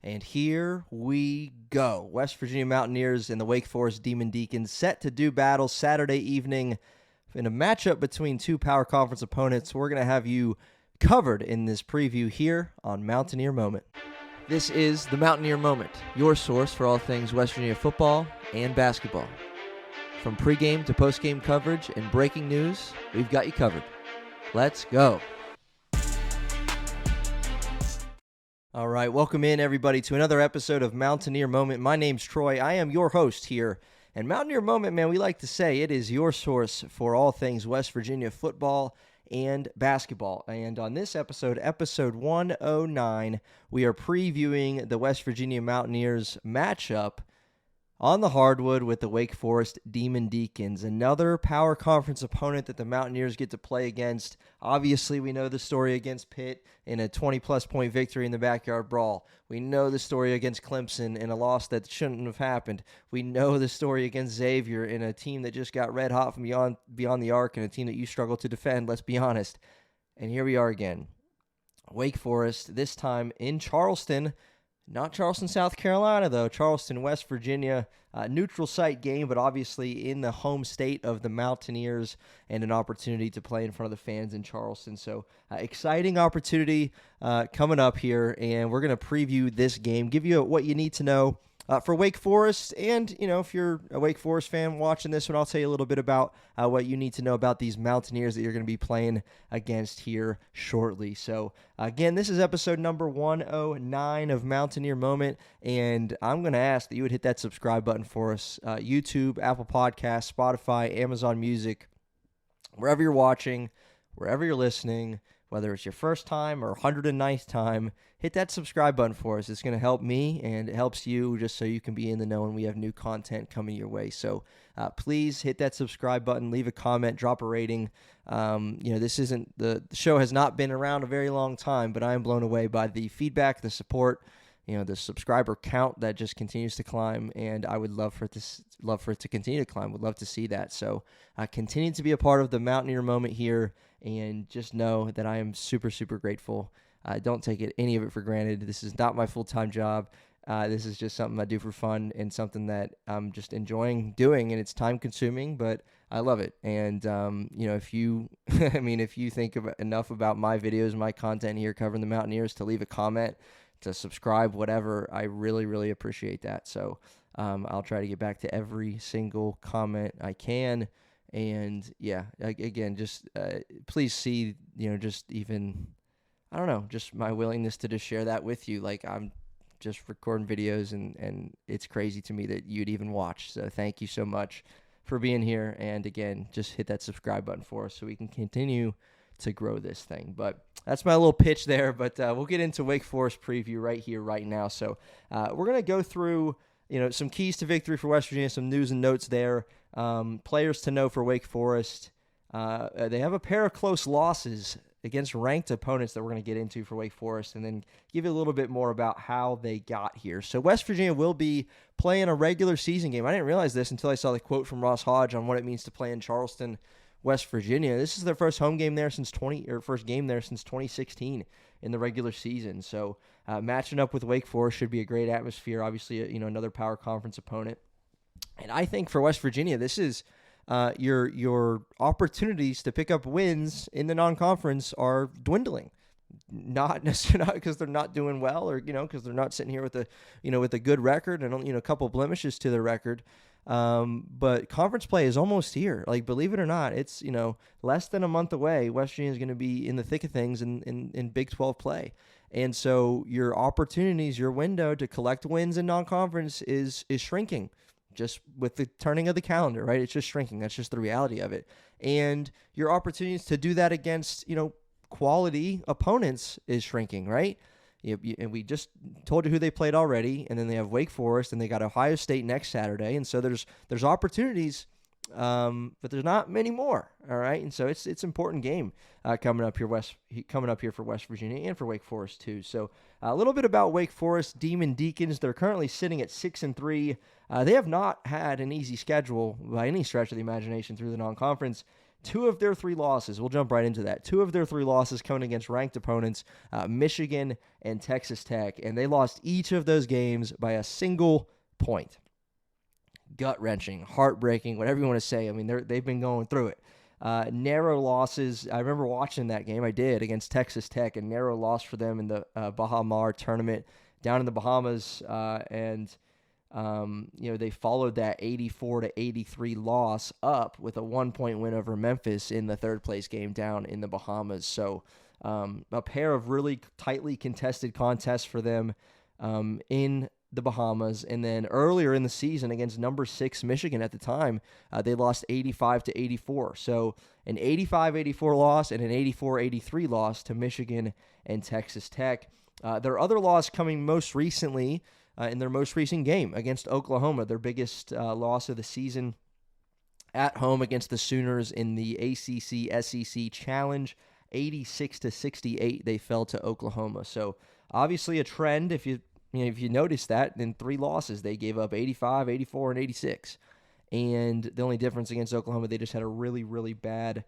And here we go. West Virginia Mountaineers and the Wake Forest Demon Deacons set to do battle Saturday evening in a matchup between two power conference opponents. We're going to have you covered in this preview here on Mountaineer Moment. This is the Mountaineer Moment, your source for all things West Virginia football and basketball. From pregame to postgame coverage and breaking news, we've got you covered. Let's go. All right, welcome in, everybody, to another episode of Mountaineer Moment. My name's Troy. I am your host here. And Mountaineer Moment, man, we like to say it is your source for all things West Virginia football and basketball. And on this episode, episode 109, we are previewing the West Virginia Mountaineers matchup on the hardwood with the Wake Forest Demon Deacons, another power conference opponent that the Mountaineers get to play against. Obviously, we know the story against Pitt in a 20-plus point victory in the backyard brawl. We know the story against Clemson in a loss that shouldn't have happened. We know the story against Xavier in a team that just got red hot from beyond the arc and a team that you struggle to defend, let's be honest. And here we are again. Wake Forest, this time in Charleston. Not Charleston, South Carolina, though. Charleston, West Virginia. Neutral site game, but obviously in the home state of the Mountaineers and an opportunity to play in front of the fans in Charleston. So exciting opportunity coming up here, and we're going to preview this game, give you what you need to know for Wake Forest. And, you know, if you're a Wake Forest fan watching this one, I'll tell you a little bit about what you need to know about these Mountaineers that you're going to be playing against here shortly. So, again, this is episode number 109 of Mountaineer Moment, and I'm going to ask that you would hit that subscribe button for us. YouTube, Apple Podcasts, Spotify, Amazon Music, wherever you're watching, wherever you're listening, whether it's your first time or 109th time, hit that subscribe button for us. It's going to help me, and it helps you just so you can be in the know when we have new content coming your way. So please hit that subscribe button, leave a comment, drop a rating. This isn't the show has not been around a very long time, but I am blown away by the feedback, the support, the subscriber count that just continues to climb, and I would love for it to continue to climb. Would love to see that. So continue to be a part of the Mountaineer Moment here, and just know that I am super, super grateful. Don't take any of it for granted. This is not my full-time job. This is just something I do for fun and something that I'm just enjoying doing, and it's time-consuming, but I love it. And, if you if you think enough about my videos, my content here covering the Mountaineers to leave a comment, to subscribe, whatever, I really, really appreciate that. So I'll try to get back to every single comment I can. And, yeah, again, just please see, just my willingness to just share that with you. Like, I'm just recording videos, and it's crazy to me that you'd even watch. So thank you so much for being here. And, again, just hit that subscribe button for us so we can continue to grow this thing. But that's my little pitch there, but we'll get into Wake Forest preview right here, right now. So we're going to go through, some keys to victory for West Virginia, some news and notes there, players to know for Wake Forest. They have a pair of close losses against ranked opponents that we're going to get into for Wake Forest, and then give you a little bit more about how they got here. So West Virginia will be playing a regular season game. I didn't realize this until I saw the quote from Ross Hodge on what it means to play in Charleston, West Virginia. This is their first home game there first game there since 2016 in the regular season. So matching up with Wake Forest should be a great atmosphere. Obviously, another power conference opponent. And I think for West Virginia, this is your opportunities to pick up wins in the non-conference are dwindling. Not necessarily because they're not doing well, or because they're not sitting here with a good record and a couple blemishes to their record. But conference play is almost here. Like, believe it or not, it's less than a month away. West Virginia is going to be in the thick of things in Big 12 play, and so your opportunities, your window to collect wins in non-conference is shrinking. Just with the turning of the calendar, right? It's just shrinking. That's just the reality of it. And your opportunities to do that against, quality opponents is shrinking, right? And we just told you who they played already, and then they have Wake Forest, and they got Ohio State next Saturday. And so there's opportunities, but there's not many more, all right? And so it's an important game coming up here for West Virginia and for Wake Forest too. So a little bit about Wake Forest Demon Deacons. They're currently sitting at 6-3. They have not had an easy schedule by any stretch of the imagination through the non-conference. Two of their three losses, we'll jump right into that. Two of their three losses coming against ranked opponents, Michigan and Texas Tech, and they lost each of those games by a single point. Gut-wrenching, heartbreaking, whatever you want to say. I mean, they've been going through it. Narrow losses. I remember watching that game. I did, against Texas Tech, a narrow loss for them in the Baha Mar tournament down in the Bahamas, and they followed that 84-83 loss up with a 1-point win over Memphis in the third place game down in the Bahamas. So a pair of really tightly contested contests for them in the Bahamas. And then earlier in the season against number 6 Michigan at the time, they lost 85-84. So an 85-84 loss and an 84-83 loss to Michigan and Texas Tech. Their other loss coming most recently in their most recent game against Oklahoma, their biggest loss of the season at home against the Sooners in the ACC SEC Challenge, 86-68. They fell to Oklahoma. So obviously a trend. If you notice that in 3 losses, they gave up 85, 84, and 86. And the only difference against Oklahoma, they just had a really, really bad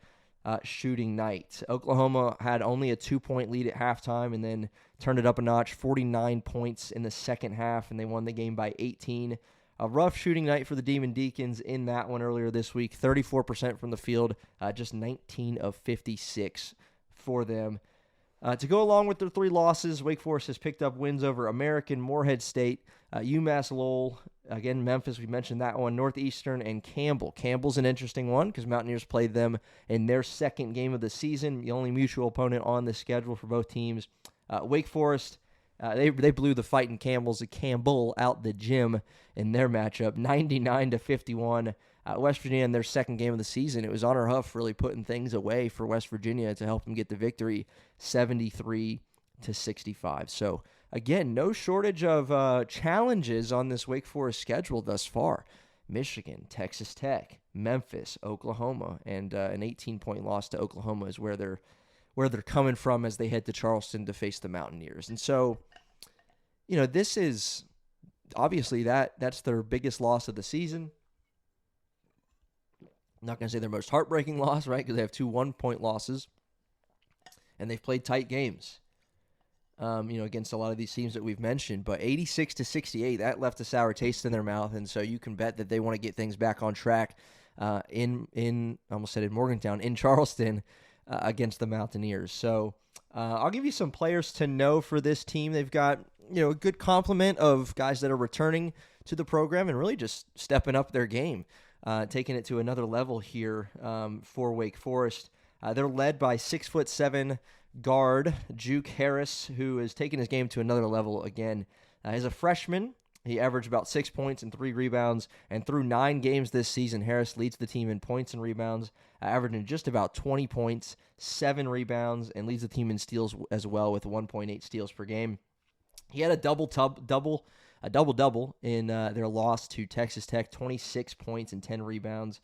shooting night. Oklahoma had only a 2-point lead at halftime and then turned it up a notch, 49 points in the second half, and they won the game by 18. A rough shooting night for the Demon Deacons in that one earlier this week, 34% from the field, just 19 of 56 for them. To go along with their 3 losses, Wake Forest has picked up wins over American, Morehead State, UMass Lowell, again, Memphis, we mentioned that one, Northeastern, and Campbell. Campbell's an interesting one because Mountaineers played them in their second game of the season, the only mutual opponent on the schedule for both teams. Wake Forest, they blew the fighting Campbell out the gym in their matchup, 99-51. West Virginia in their second game of the season, it was Honor Huff really putting things away for West Virginia to help them get the victory, 73-65. So again, no shortage of challenges on this Wake Forest schedule thus far. Michigan, Texas Tech, Memphis, Oklahoma, and an 18-point loss to Oklahoma is where they're coming from as they head to Charleston to face the Mountaineers. And so, this is obviously that's their biggest loss of the season. I'm not going to say their most heartbreaking loss, right, because they have 2 1-point losses, and they've played tight games, against a lot of these teams that we've mentioned. But 86-68, that left a sour taste in their mouth, and so you can bet that they want to get things back on track in I almost said in Morgantown, in Charleston against the Mountaineers. So I'll give you some players to know for this team. They've got a good complement of guys that are returning to the program and really just stepping up their game. Taking it to another level here for Wake Forest. They're led by 6'7" guard Juke Harris, who has taken his game to another level again. As a freshman, he averaged about 6 points and 3 rebounds, and through 9 games this season, Harris leads the team in points and rebounds, averaging just about 20 points, 7 rebounds, and leads the team in steals as well with 1.8 steals per game. He had a double-double in their loss to Texas Tech, 26 points and 10 rebounds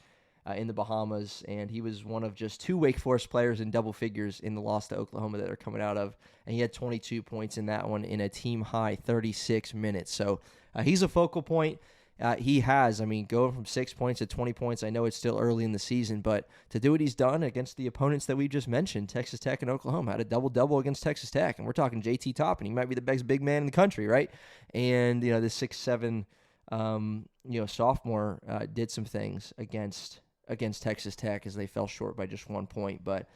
in the Bahamas, and he was one of just 2 Wake Forest players in double figures in the loss to Oklahoma that they're coming out of, and he had 22 points in that one in a team-high 36 minutes. So he's a focal point. He has, going from 6 points to 20 points. I know it's still early in the season, but to do what he's done against the opponents that we just mentioned, Texas Tech and Oklahoma, had a double-double against Texas Tech, and we're talking JT Toppin. He might be the best big man in the country, right? And, this 6'7", sophomore did some things against Texas Tech as they fell short by just 1 point. But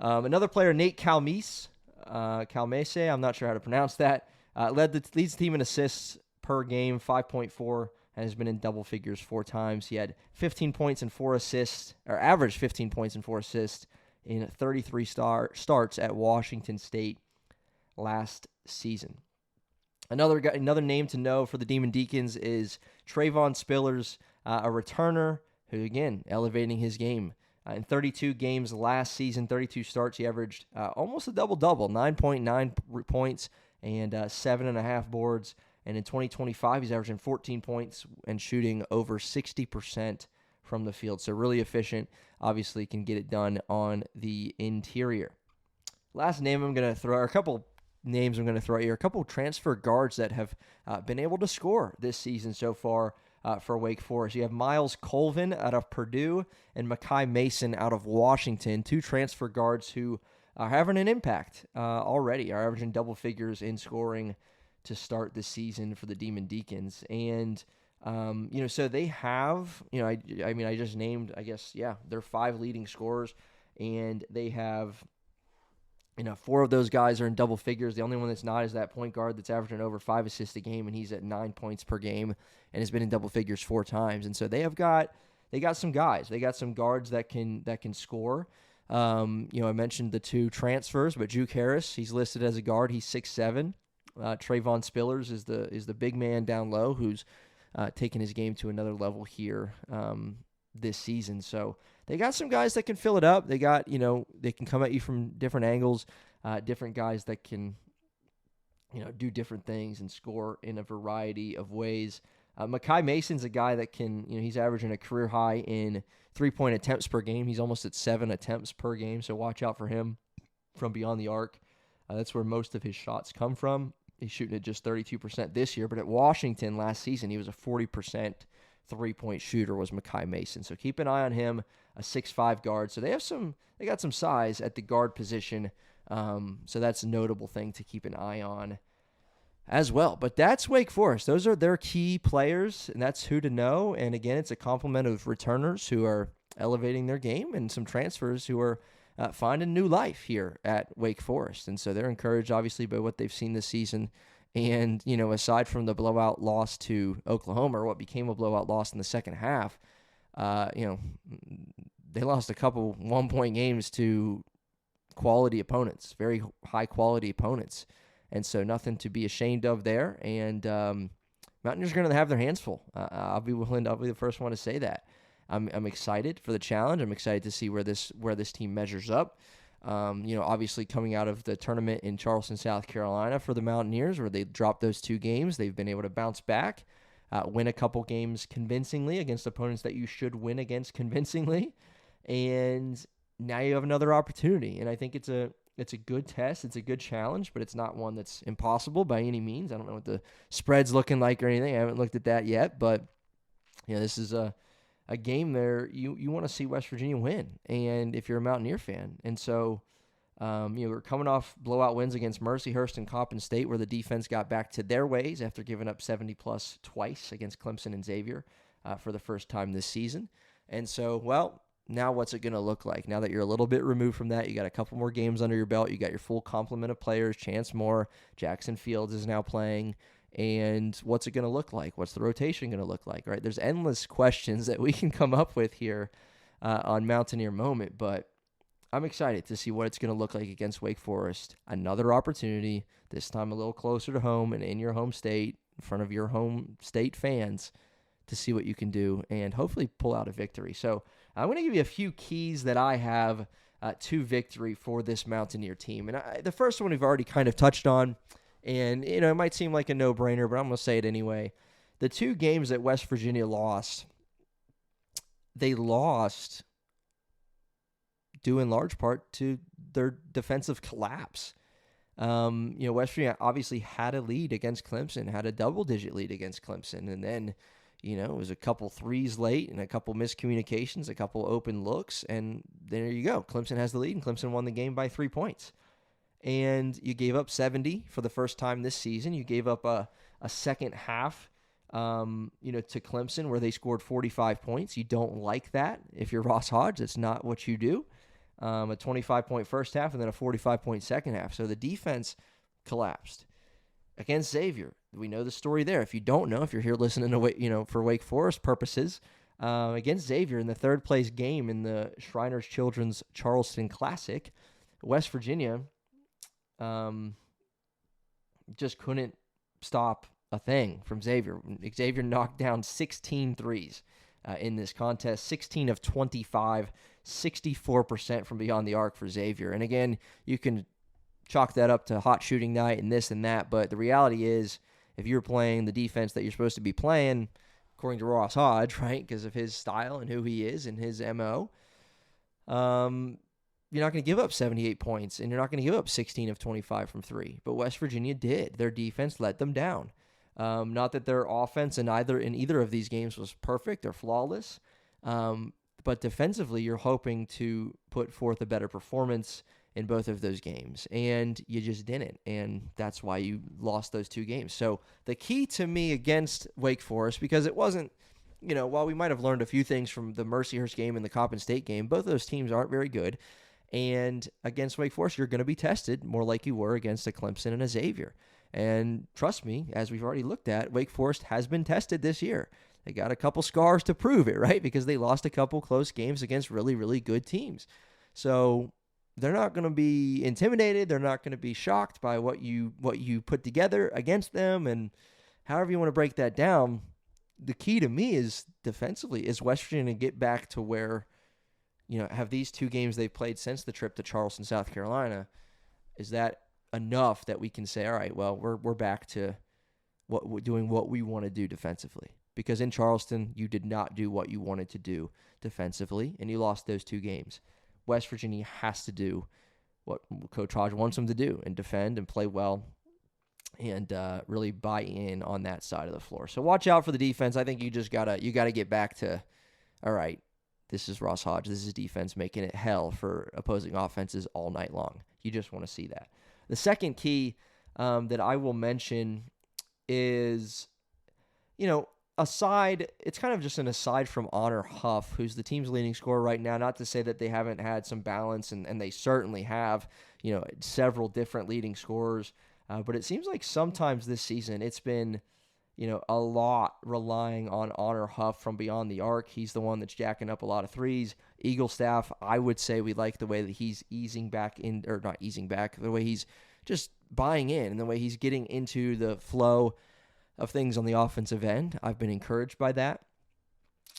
another player, Nate Calmese, I'm not sure how to pronounce that, leads the team in assists per game, 5.4, and has been in double figures 4 times. He had 15 points and 4 assists, or averaged 15 points and 4 assists in 33 starts at Washington State last season. Another name to know for the Demon Deacons is Trayvon Spillers, a returner who, again, elevating his game. In 32 games last season, 32 starts, he averaged almost a double-double, 9.9 points and 7.5 boards. And in 2025, he's averaging 14 points and shooting over 60% from the field. So really efficient, obviously can get it done on the interior. Last name I'm going to throw, or a couple names I'm going to throw here, a couple transfer guards that have been able to score this season so far. for Wake Forest. You have Miles Colvin out of Purdue and Makai Mason out of Washington, 2 transfer guards who are having an impact already, are averaging double figures in scoring to start the season for the Demon Deacons. And, so they have, I just named, they're 5 leading scorers, and they have, 4 of those guys are in double figures. The only one that's not is that point guard that's averaging over 5 assists a game, and he's at 9 points per game and has been in double figures 4 times. And so they got some guys. They got some guards that can score. I mentioned the 2 transfers, but Juke Harris, he's listed as a guard. He's 6'7". Trayvon Spillers is the big man down low who's taking his game to another level here this season. So they got some guys that can fill it up. They got, they can come at you from different angles, different guys that can, do different things and score in a variety of ways. Makai Mason's a guy that can, he's averaging a career high in 3-point attempts per game. He's almost at 7 attempts per game, so watch out for him from beyond the arc. That's where most of his shots come from. He's shooting at just 32% this year, but at Washington last season, he was a 40% three-point shooter was Makai Mason. So keep an eye on him, a 6'5" guard. So they got some size at the guard position. So that's a notable thing to keep an eye on as well. But that's Wake Forest. Those are their key players, and that's who to know. And again, it's a complement of returners who are elevating their game and some transfers who are finding new life here at Wake Forest. And so they're encouraged, obviously, by what they've seen this season. And, aside from the blowout loss to Oklahoma, or what became a blowout loss in the second half, they lost a couple one-point games to quality opponents, very high-quality opponents. And so nothing to be ashamed of there. And Mountaineers are going to have their hands full. I'll be the first one to say that. I'm excited for the challenge. I'm excited to see where this team measures up. Obviously coming out of the tournament in Charleston, South Carolina for the Mountaineers, where they dropped those 2 games, they've been able to bounce back, win a couple games convincingly against opponents that you should win against convincingly. And now you have another opportunity. And I think it's a good test. It's a good challenge, but it's not one that's impossible by any means. I don't know what the spread's looking like or anything. I haven't looked at that yet, but this is a game there you want to see West Virginia win, and if you're a Mountaineer fan. And so, we're coming off blowout wins against Mercyhurst and Coppin State, where the defense got back to their ways after giving up 70-plus twice against Clemson and Xavier for the first time this season. And so, now what's it going to look like? Now that you're a little bit removed from that, you got a couple more games under your belt, you got your full complement of players, Chance Moore, Jackson Fields is now playing. And what's it going to look like? What's the rotation going to look like, right? There's endless questions that we can come up with here on Mountaineer Moment, but I'm excited to see what it's going to look like against Wake Forest. Another opportunity, this time a little closer to home and in your home state, in front of your home state fans, to see what you can do and hopefully pull out a victory. So I'm going to give you a few keys that I have to victory for this Mountaineer team. And the first one we've already kind of touched on. And, it might seem like a no-brainer, but I'm going to say it anyway. The 2 games that West Virginia lost, they lost due in large part to their defensive collapse. West Virginia obviously had a lead against Clemson, had a double-digit lead against Clemson. And then, it was a couple threes late and a couple miscommunications, a couple open looks. And there you go. Clemson has the lead, and Clemson won the game by 3 points. And you gave up 70 for the first time this season. You gave up a second half, to Clemson, where they scored 45 points. You don't like that. If you're Ross Hodge, that's not what you do. A 25-point first half and then a 45-point second half. So the defense collapsed. Against Xavier, we know the story there. If you don't know, if you're here listening to for Wake Forest purposes, against Xavier in the third-place game in the Shriners Children's Charleston Classic, West Virginia just couldn't stop a thing from Xavier. Xavier knocked down 16 threes in this contest, 16 of 25, 64% from beyond the arc for Xavier. And again, you can chalk that up to hot shooting night and this and that, but the reality is, if you're playing the defense that you're supposed to be playing, according to Ross Hodge, right, because of his style and who he is and his MO, you're not going to give up 78 points, and you're not going to give up 16 of 25 from 3. But West Virginia did. Their defense let them down. Not that their offense in either of these games was perfect or flawless, but defensively, you're hoping to put forth a better performance in both of those games, and you just didn't, and that's why you lost those 2 games. So the key to me against Wake Forest, because it wasn't, while we might have learned a few things from the Mercyhurst game and the Coppin State game, both of those teams aren't very good, and against Wake Forest, you're going to be tested more like you were against a Clemson and a Xavier. And trust me, as we've already looked at, Wake Forest has been tested this year. They got a couple scars to prove it, right? Because they lost a couple close games against really, really good teams. So they're not going to be intimidated. They're not going to be shocked by what you put together against them. And however you want to break that down, the key to me is defensively. Is West Virginia get back to where, have these 2 games they've played since the trip to Charleston, South Carolina, is that enough that we can say, all right, well, we're back to doing what we want to do defensively? Because in Charleston, you did not do what you wanted to do defensively, and you lost those 2 games. West Virginia has to do what Coach Hodge wants them to do and defend and play well and really buy in on that side of the floor. So watch out for the defense. I think you just gotta get back to, all right, this is Ross Hodge. This is defense making it hell for opposing offenses all night long. You just want to see that. The second key that I will mention is, it's kind of just an aside from Honor Huff, who's the team's leading scorer right now. Not to say that they haven't had some balance, and they certainly have, several different leading scorers. But it seems like sometimes this season it's been, a lot relying on Honor Huff from beyond the arc. He's the one that's jacking up a lot of threes. Eagle Staff, I would say we like the way that he's the way he's just buying in and the way he's getting into the flow of things on the offensive end. I've been encouraged by that.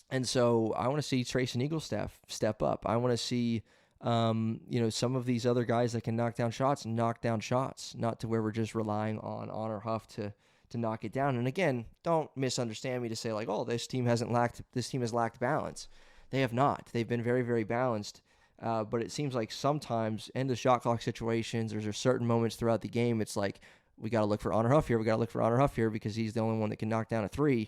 And so I want to see Trace and Eagle Staff step up. I want to see, some of these other guys that can knock down shots, not to where we're just relying on Honor Huff to knock it down. And again, don't misunderstand me to say like, oh, this team has lacked balance. They have not. They've been very, very balanced. But it seems like sometimes in the shot clock situations, there's certain moments throughout the game, it's like, we got to look for Honor Huff here. We got to look for Honor Huff here because he's the only one that can knock down a 3.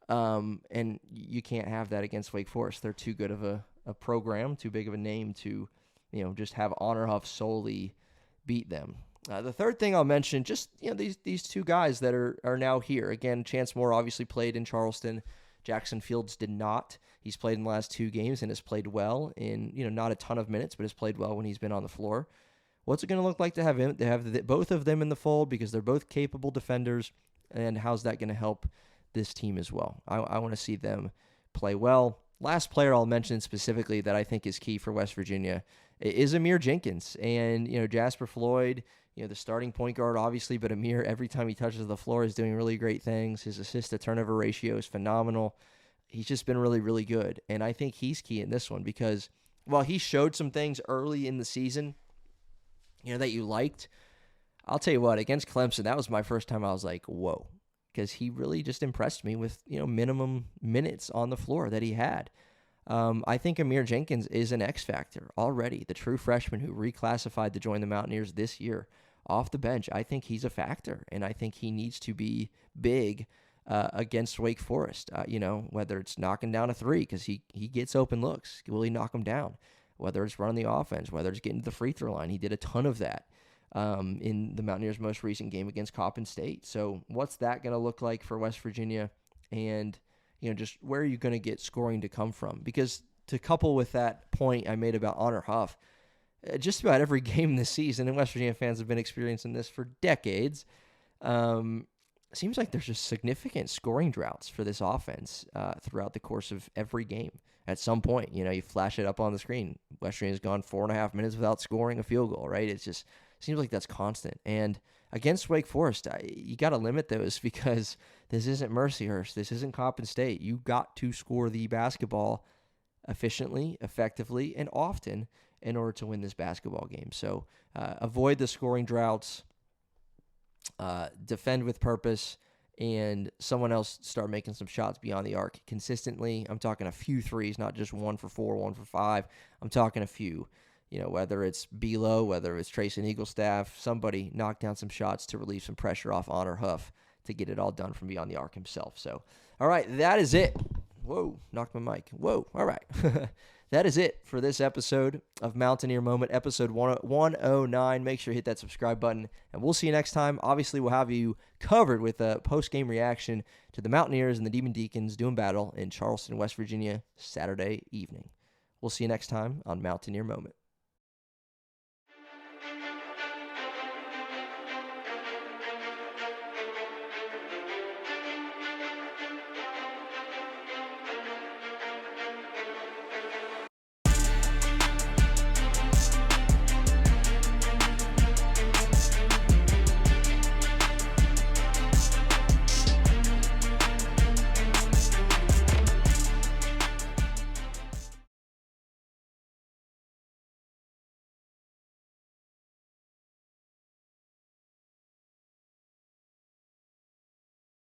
And you can't have that against Wake Forest. They're too good of a program, too big of a name to, just have Honor Huff solely beat them. The third thing I'll mention, just, these 2 guys that are now here. Again, Chance Moore obviously played in Charleston. Jackson Fields did not. He's played in the last 2 games and has played well in, not a ton of minutes, but has played well when he's been on the floor. What's it going to look like to have him? To have both of them in the fold because they're both capable defenders, and how's that going to help this team as well? I want to see them play well. Last player I'll mention specifically that I think is key for West Virginia is Amir Jenkins. And, Jasper Floyd, the starting point guard, obviously, but Amir, every time he touches the floor, is doing really great things. His assist-to-turnover ratio is phenomenal. He's just been really, really good. And I think he's key in this one because while he showed some things early in the season, that you liked, I'll tell you what, against Clemson, that was my first time I was like, whoa, because he really just impressed me with, minimum minutes on the floor that he had. I think Amir Jenkins is an X factor already, the true freshman who reclassified to join the Mountaineers this year off the bench. I think he's a factor, and I think he needs to be big against Wake Forest, whether it's knocking down a 3 because he gets open looks. Will he knock them down? Whether it's running the offense, whether it's getting to the free throw line. He did a ton of that in the Mountaineers' most recent game against Coppin State. So what's that going to look like for West Virginia? And, just where are you going to get scoring to come from? Because to couple with that point I made about Honor Huff, just about every game this season, and West Virginia fans have been experiencing this for decades, it seems like there's just significant scoring droughts for this offense throughout the course of every game. At some point, you flash it up on the screen. West Virginia's gone 4.5 minutes without scoring a field goal, right? It just seems like that's constant. And against Wake Forest, you got to limit those because this isn't Mercyhurst. This isn't Coppin State. You got to score the basketball efficiently, effectively, and often in order to win this basketball game. So avoid the scoring droughts, defend with purpose, and someone else start making some shots beyond the arc consistently. I'm talking a few threes, not just 1 for 4, 1 for 5. I'm talking a few. Whether it's Belo, whether it's Trace and Eagle Staff, somebody knock down some shots to relieve some pressure off Honor Huff to get it all done from beyond the arc himself. So, all right, that is it. Whoa, knocked my mic. Whoa, all right. That is it for this episode of Mountaineer Moment, episode 109. Make sure you hit that subscribe button, and we'll see you next time. Obviously, we'll have you covered with a post-game reaction to the Mountaineers and the Demon Deacons doing battle in Charleston, West Virginia, Saturday evening. We'll see you next time on Mountaineer Moment.